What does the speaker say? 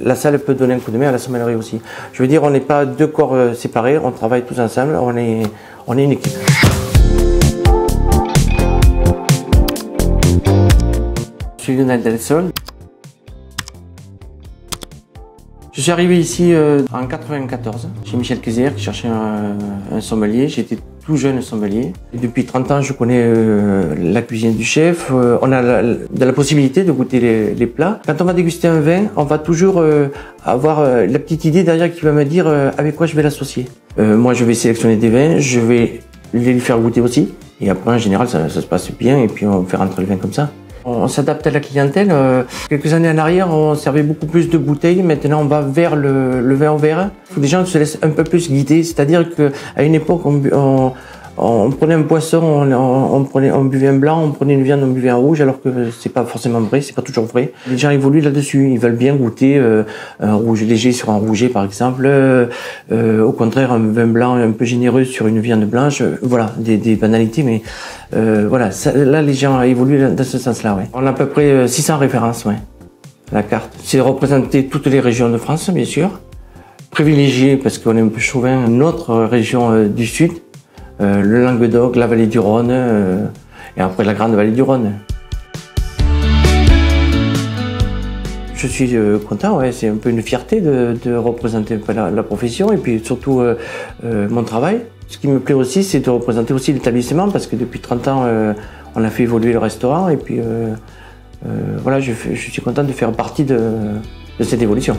La salle peut donner un coup de main à la sommellerie aussi. Je veux dire, on n'est pas deux corps séparés, on travaille tous ensemble, on est une équipe. Je suis Lionel Delsol. Je suis arrivé ici en 94, chez Michel Kayser qui cherchait un sommelier. J'étais tout jeune sommelier. Et depuis 30 ans, je connais la cuisine du chef. On a la possibilité de goûter les plats. Quand on va déguster un vin, on va toujours avoir la petite idée derrière qui va me dire avec quoi je vais l'associer. Moi, je vais sélectionner des vins, je vais les lui faire goûter aussi. Et après, en général, ça se passe bien et puis on fait rentrer le vin comme ça. On s'adapte à la clientèle. Quelques années en arrière, on servait beaucoup plus de bouteilles. Maintenant, on va vers le vin en verre. Il faut que les gens se laissent un peu plus guider. C'est-à-dire qu'à une époque, on prenait un poisson, on buvait un blanc, on prenait une viande, on buvait un rouge, alors que c'est pas forcément vrai, c'est pas toujours vrai. Les gens évoluent là-dessus. Ils veulent bien goûter un rouge léger sur un rouget, par exemple. Au contraire, un vin blanc un peu généreux sur une viande blanche. Voilà, des banalités, mais voilà. Là, les gens évoluent dans ce sens-là. Ouais. On a à peu près 600 références. Ouais. La carte, c'est de représenter toutes les régions de France, bien sûr. Privilégié parce qu'on est un peu chauvin, notre région du Sud. Le Languedoc, la vallée du Rhône et après la grande vallée du Rhône. Je suis content, ouais, c'est un peu une fierté de représenter un peu la profession et puis surtout mon travail. Ce qui me plaît aussi, c'est de représenter aussi l'établissement parce que depuis 30 ans, on a fait évoluer le restaurant et puis voilà, je suis content de faire partie de cette évolution.